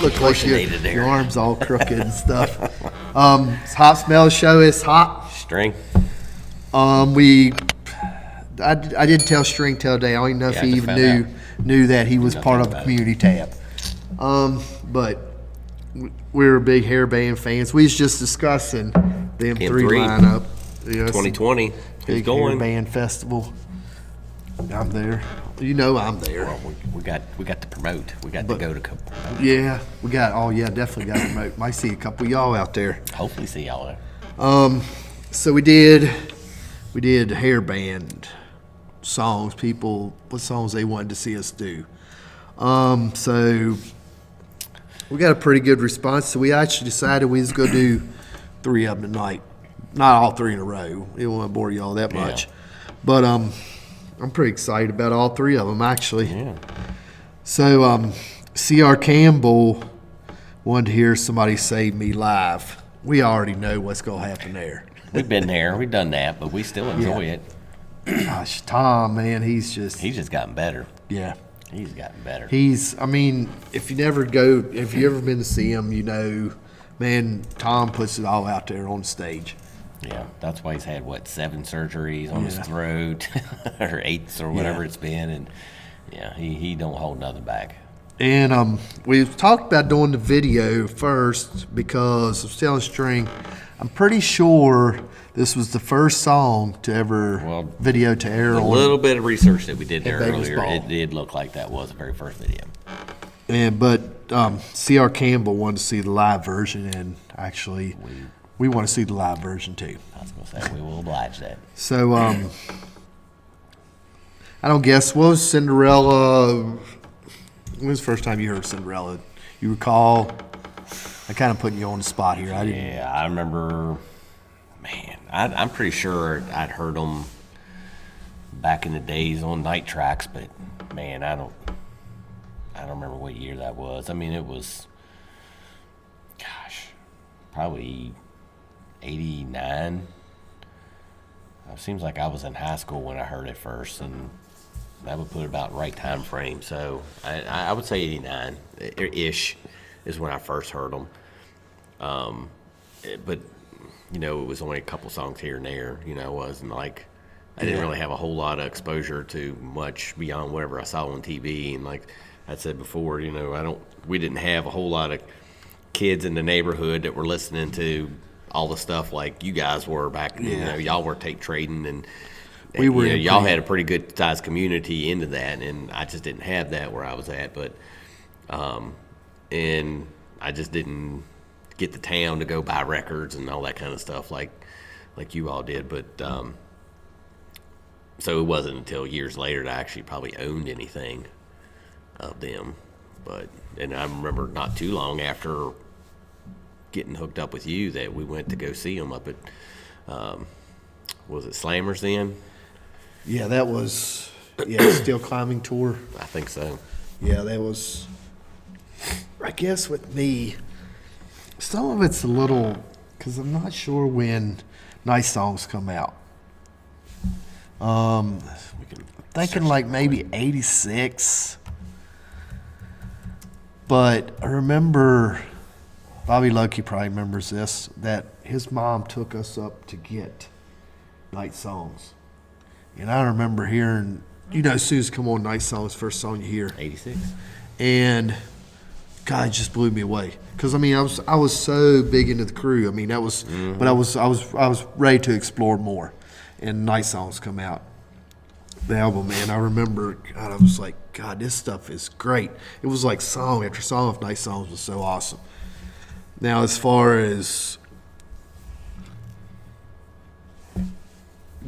look like your arms all crooked and stuff. It's Hot Smell Show is hot. String. I didn't tell String till today. I don't even know if he even knew that he was part of a community tab. But we're big hair band fans. We was just discussing the M3 lineup. You know, 2020. Big hair band festival. I'm there. You know I'm there. Well, we got to promote. We got to go to promote. Yeah, we got. Oh yeah, definitely got to promote. Might see a couple of y'all out there. Hopefully see y'all there. So we did hair band songs. People, what songs they wanted to see us do. So we got a pretty good response. So we actually decided we was gonna do 3 of them tonight. Not all 3 in a row. We don't want to bore y'all that much. But I'm pretty excited about all 3 of them, actually. Yeah. So, C.R. Campbell wanted to hear Somebody Save Me live. We already know what's going to happen there. We've been there. We've done that, but we still enjoy it. Gosh, Tom, man, he's just gotten better. Yeah. He's gotten better. I mean, if you ever been to see him, you know, man, Tom puts it all out there on stage. Yeah, that's why he's had 7 surgeries on his throat, or 8 or whatever it's been, and he don't hold nothing back. And we talked about doing the video first because I was telling String, I'm pretty sure this was the first song to ever video to air. A little bit of research that we did there earlier, it did look like that was the very first video. But C.R. Campbell wanted to see the live version, and actually we want to see the live version too. I was going to say, we will oblige that. So, I don't guess, what was Cinderella? When was the first time you heard Cinderella? You recall? I'm kind of putting you on the spot here. I remember, man, I'm pretty sure I'd heard them back in the days on night tracks, but man, I don't remember what year that was. I mean, it was, probably 89. It seems like I was in high school when I heard it first, and that would put it about right time frame. So I would say 89 ish is when I first heard them. But you know, it was only a couple songs here and there. You know, it wasn't like I didn't really have a whole lot of exposure to much beyond whatever I saw on TV. And like I said before, you know, we didn't have a whole lot of kids in the neighborhood that were listening to all the stuff like you guys were back. You know, y'all were tape trading, and y'all had a pretty good sized community into that, and I just didn't have that where I was at. But and I just didn't get the town to go buy records and all that kind of stuff like you all did. But so it wasn't until years later that I actually probably owned anything of them. And I remember not too long after getting hooked up with you that we went to go see them up at, was it Slammers then? Yeah, that was, Still Climbing Tour. I think so. Yeah, that was, I guess with me, some of it's a little, because I'm not sure when Nice Songs come out. Thinking like maybe 86. But I remember, Bobby Loki probably remembers this, that his mom took us up to get Night Songs. And I remember hearing, you know, as soon as come on Night Songs, first song you hear. 86. And God, it just blew me away. Because I mean, I was so big into the Crew. I mean, that was, but I was ready to explore more. And Night Songs come out. The album, man, I remember, God, I was like, God, this stuff is great. It was like song after song of Night Songs was so awesome. Now, as far as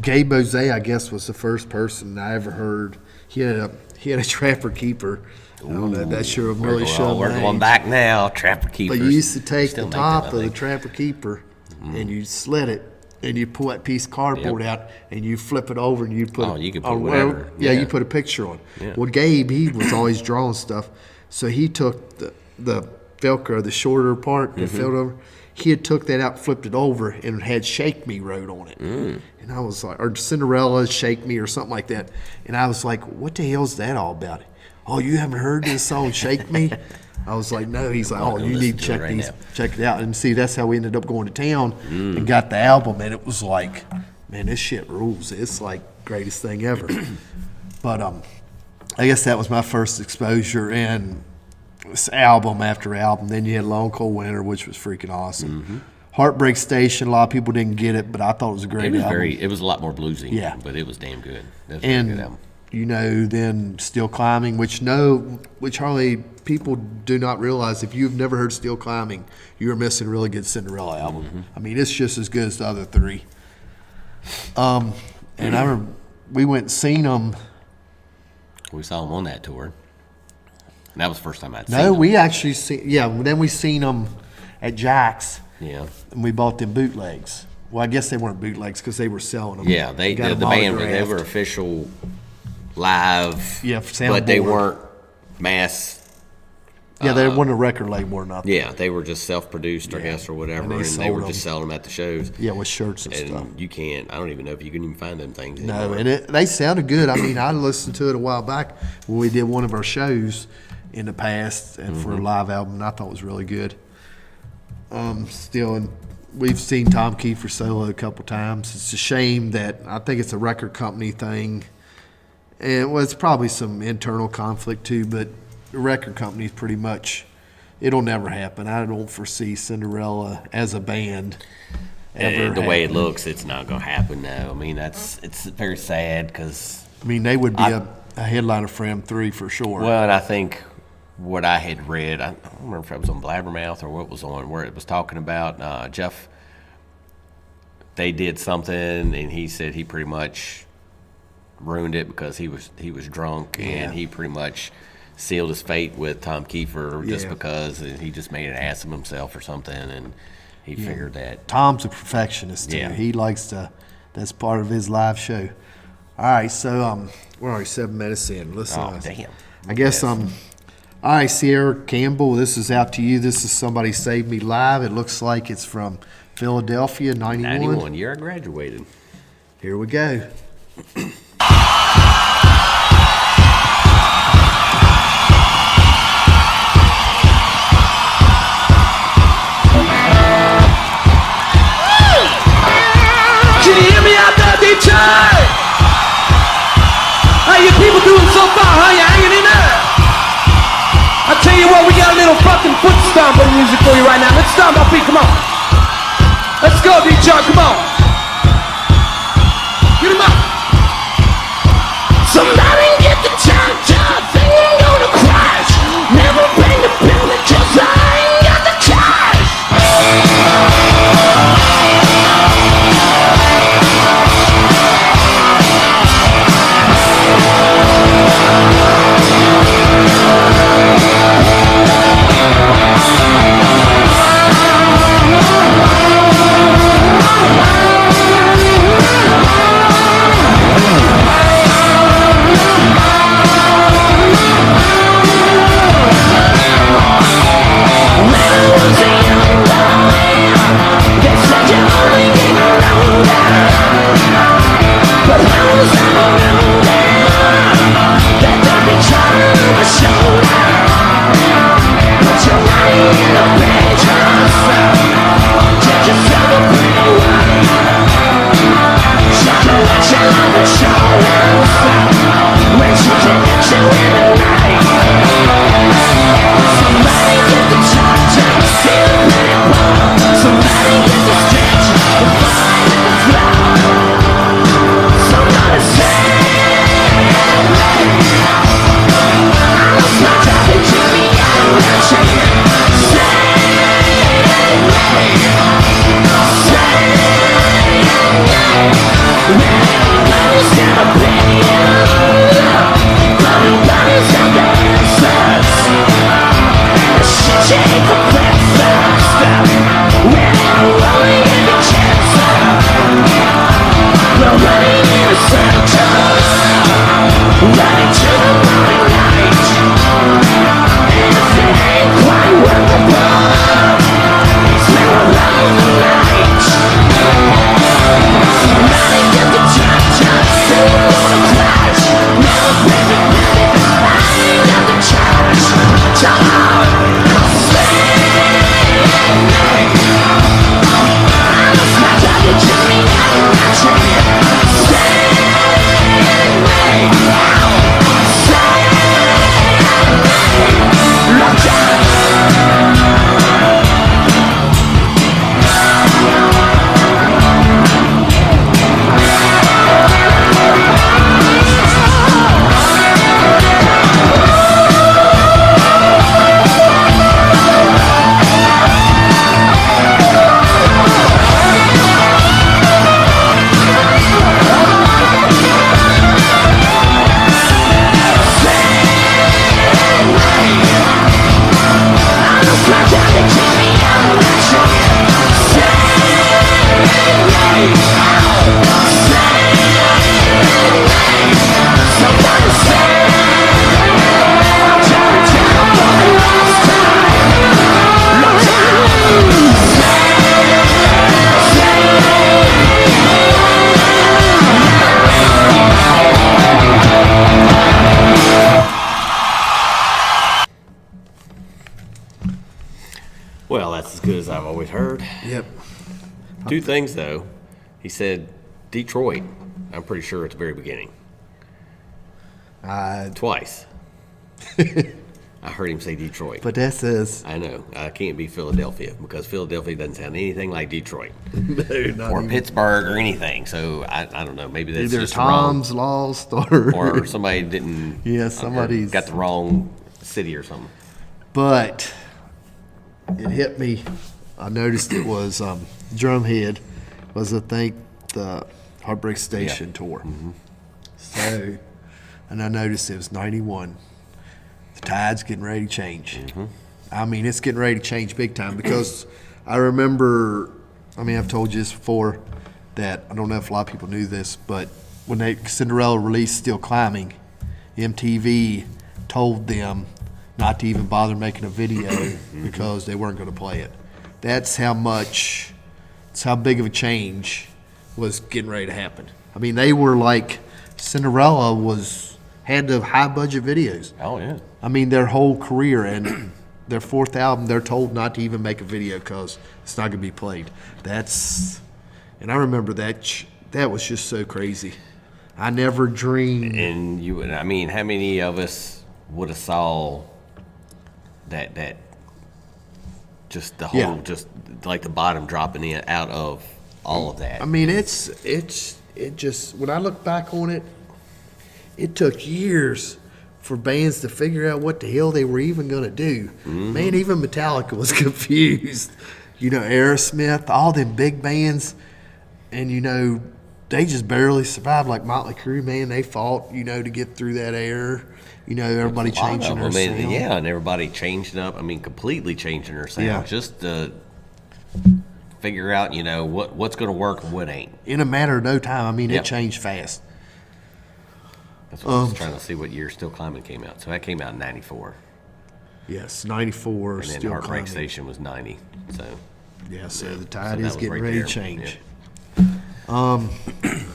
Gabe Bose, I guess, was the first person I ever heard. He had a Trapper Keeper. I don't know, that sure really showed. We're going back now, Trapper Keepers. But you used to take the top of the Trapper Keeper and you slit it. And you pull that piece of cardboard out, and you flip it over, and you put you can put whatever. You put a picture on. Yeah. Well, Gabe, he was always drawing stuff, so he took the Velcro, the shorter part, that filled over. He had took that out, flipped it over, and it had "Shake Me" wrote on it. And I was like, or Cinderella, "Shake Me," or something like that. And I was like, what the hell is that all about? "Oh, you haven't heard this song, Shake Me?" I was like, "No." He's like, "Oh, you need to check these, check it out." And see, that's how we ended up going to town and got the album, and it was like, man, this shit rules. It's like greatest thing ever. But I guess that was my first exposure, and it's album after album. Then you had Long Cold Winter, which was freaking awesome. Heartbreak Station, a lot of people didn't get it, but I thought it was a great album. It was a lot more bluesy. Yeah. But it was damn good. That was a very good album. You know, then Still Climbing, which hardly people do not realize. If you've never heard Still Climbing, you're missing a really good Cinderella album. I mean, it's just as good as the other three. And I remember we went and seen them. We saw them on that tour. And that was the first time I'd seen No, them. we actually then we seen them at Jack's. Yeah. And we bought them bootlegs. Well, I guess they weren't bootlegs because they were selling them. Yeah, Got the them band, they autographed. were official live. Yeah, but they soundboard. weren't mass. Yeah, they weren't a record label or nothing. Yeah, they were just self-produced, I guess, or whatever, And and they they sold were them. just selling them at the shows. Yeah, with shirts and And stuff. you can't. I don't even know if you can even find them things No, anymore. and they sounded good. I mean, I listened to it a while back when we did one of our shows in the past and for a live album, and I thought it was really good. And we've seen Tom Kiefer solo a couple times. It's a shame that I think it's a record company thing, and well, it's probably some internal conflict too. But the record company's pretty much, it'll never happen. I don't foresee Cinderella as a band ever. And the way it happening. looks, it's not going to happen now. I mean, it's very sad because, I mean, they would be a headliner for M3 for sure. well, and I think what I had read, I don't remember if it was on Blabbermouth or what it was on, where it was talking about Jeff. They did something, and he said he pretty much ruined it because he was drunk, and he pretty much sealed his fate with Tom Kiefer just Yeah. because he just made an ass of himself or something, and he figured that. Tom's a perfectionist too. Yeah. He likes to. That's part of his live show. All right, so we're already 7 minutes in. Listen, Oh, damn. I guess all right, Sierra Campbell. This is out to you. This is Somebody Saved Me Live. It looks like it's from Philadelphia, 91. 91 year I graduated. Here we go. Can you hear me out there, Detroit? How you people doing so far, huh? You hanging in there? I tell you what, we got a little fucking foot stomping music for you right now. Let's stomp our feet, come on. Let's go, Detroit, come on. Get 'em up. Somebody get the cha-cha thing gonna crash. Never been to build it 'cause I ain't got the cash. good as I've always heard. Yep. Two things though. He said Detroit. I'm pretty sure at the very beginning. Twice. I heard him say Detroit. But that says I know. I can't be Philadelphia because Philadelphia doesn't sound anything like Detroit no, not or even. Pittsburgh or anything. So I don't know. Maybe that's Either just Tom's wrong. lost or Or somebody didn't. Yeah, or somebody's- got the wrong city or something. But it hit me. I noticed it was Drumhead was I think the Heartbreak Station tour. So, and I noticed it was 91. The tide's getting ready to change. I mean, it's getting ready to change big time because I remember. I mean, I've told you this before that I don't know if a lot of people knew this, but when Cinderella released "Still Climbing," MTV told them not to even bother making a video because they weren't going to play it. That's how big of a change was getting ready to happen. I mean, they were like, Cinderella had the high budget videos. Oh yeah. I mean, their whole career and their fourth album, they're told not to even make a video because it's not going to be played. And I remember that was just so crazy. I never dreamed. And I mean, how many of us would have saw that just the whole, Yeah. just like the bottom dropping in out of all of that? I mean, it just, when I look back on it, it took years for bands to figure out what the hell they were even going to do. Man, even Metallica was confused. Aerosmith, all them big bands, and they just barely survived. Like Motley Crue, man, they fought, to get through that era. Everybody A lot changing of their them, sound. yeah, and everybody changing up. I mean, completely changing their sound Yeah. just to figure out, what's going to work and what ain't. In a matter of no time. I mean, Yeah. it changed fast. That's what I was trying to see what year Still Climbing came out. So that came out in '94, Yes, 94, and then still Heartbreak climbing. Station was '90. So Yeah, so the so tide that is was getting right ready there. to change. Yeah.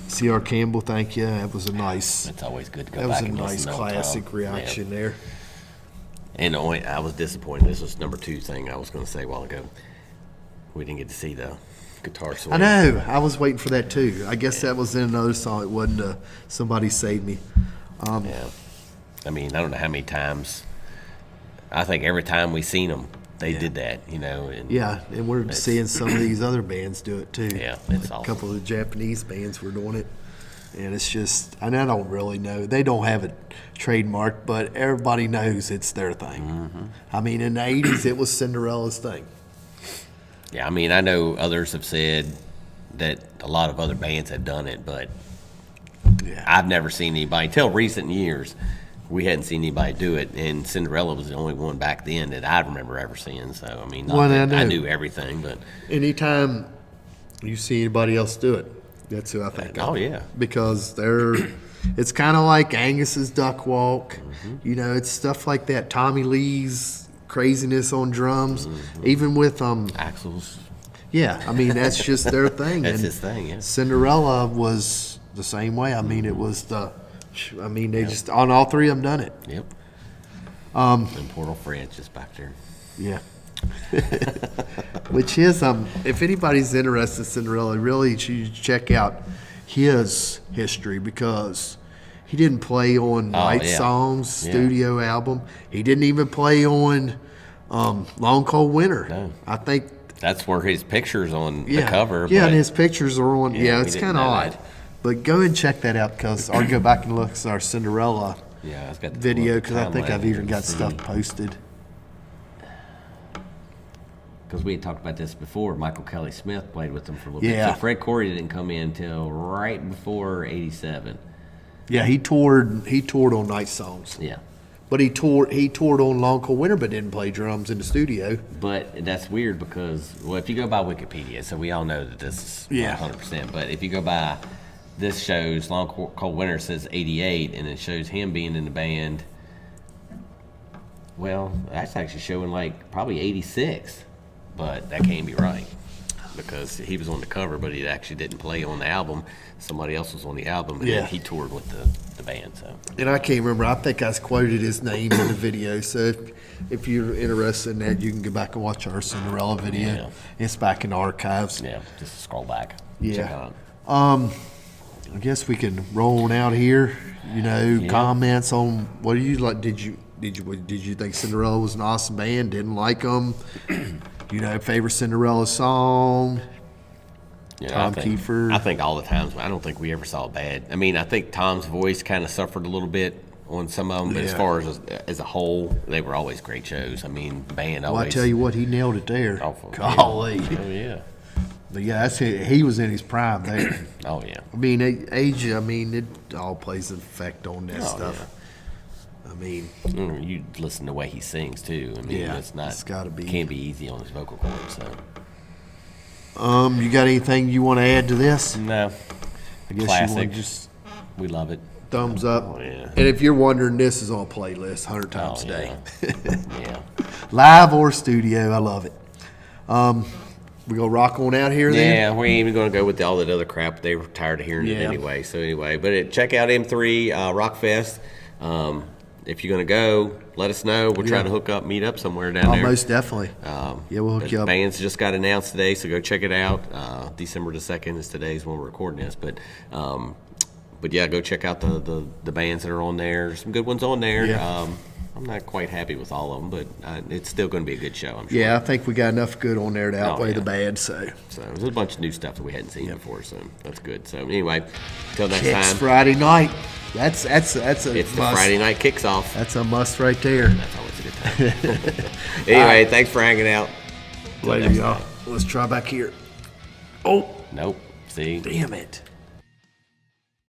C.R. Campbell, thank you. That was a nice, It's always good to go that was back a and nice listen to old classic Tom. reaction there. Yeah. And I was disappointed. This was number 2 thing I was going to say a while ago. We didn't get to see the guitar solo. I know. I was waiting for that too. I guess that was in another song. It wasn't Somebody Save Me. Yeah. I mean, I don't know how many times. I think every time we seen them, they did that, And Yeah, and we're seeing some of these other bands do it too. Yeah, it's A awesome. couple of the Japanese bands were doing it. And it's just, and I don't really know. They don't have it trademarked, but everybody knows it's their thing. I mean, in the 80s, it was Cinderella's thing. Yeah, I mean, I know others have said that a lot of other bands have done it, but Yeah. I've never seen anybody, till recent years, we hadn't seen anybody do it, and Cinderella was the only one back then that I remember ever seeing. So, I mean, not Well, that I I know. knew everything, but Anytime you see anybody else do it, that's who I think of. oh, yeah. Because it's kind of like Angus's Duck Walk. It's stuff like that. Tommy Lee's craziness on drums. Even with, Axel's, yeah, I mean, that's just their thing. that's And his thing, yeah. Cinderella was the same way. I mean, it was they just, on all three of them done it. Yep. And Portal Fred's just back there. Yeah. Which is, if anybody's interested in Cinderella, really you should check out his history because he didn't play on Night yeah. Songs Yeah. studio album. He didn't even play on Long Cold Winter. No. I think That's where his picture's on the cover. Yeah, but and his pictures are on. Yeah, Yeah, we it's didn't kind of know odd. that. But go and check that out or go back and look at our Cinderella yeah, it's got the video because I think timeline I've here even to got see. stuff posted. Because we had talked about this before. Michael Kelly Smith played with them for a little Yeah. bit. So Fred Corey didn't come in until right before '87. Yeah, he toured on Night Songs. Yeah. But he toured on Long Cold Winter, but didn't play drums in the studio. But that's weird because, well, if you go by Wikipedia, so we all know that this is Yeah. 100%. But if you go by, this shows Long Cold Winter says '88, and it shows him being in the band. Well, that's actually showing like probably '86, but that can't be right. because he was on the cover, but he actually didn't play on the album. Somebody else was on the album, and Yeah. he toured with the band. So And I can't remember. I think I quoted his name in the video. So if you're interested in that, you can go back and watch our Cinderella video. Yeah. It's back in the archives. yeah, just scroll back. Yeah. Check it out. I guess we can roll on out here. Comments on what do you like? Did you think Cinderella was an awesome band? Didn't like them? Favorite Cinderella song? Yeah, Tom Kiefer. I think all the times. I don't think we ever saw bad. I mean, I think Tom's voice kind of suffered a little bit on some of them, but as Yeah. far as a whole, they were always great shows. I mean, the band always. Well, I tell you what, he nailed it there. Oh, Golly. Oh yeah. But yeah, that's it. He was in his prime there. Oh yeah. I mean, age. I mean, it all plays an effect on that Oh, stuff. I mean, You listen to the way he sings too. I mean, Yeah, it's not. it's gotta be. Can't be easy on his vocal cords. So. you got anything you want to add to this? No. I guess you Classic. want to just We love it. thumbs up. Oh, yeah. And if you're wondering, this is on playlist 100 times Oh, a day. Yeah. Live or studio, I love it. We gonna rock on out here then? Yeah, we ain't even going to go with all that other crap. They were tired of hearing it Yeah. anyway. So anyway, but check out M3 Rockfest. If you're going to go, let us know. We'll try to hook up, meet up somewhere down there. Most definitely. Yeah, we'll hook But you up. Bands just got announced today, so go check it out. December the 2nd is today's when we're recording this. But yeah, go check out the bands that are on there. There's some good ones on there. Yeah. I'm not quite happy with all of them, but it's still going to be a good show, I'm sure. Yeah, I think we got enough good on there to outweigh yeah. the bad. So So there's a bunch of new stuff that we hadn't seen before, so that's good. So anyway, until next Kicks time, Friday night. That's a it's must. the Friday night kicks off. That's a must right there. That's always a good time. Anyway, thanks for hanging out. Till Later, next y'all. time. Let's try back here. Oh, Nope. See? damn it.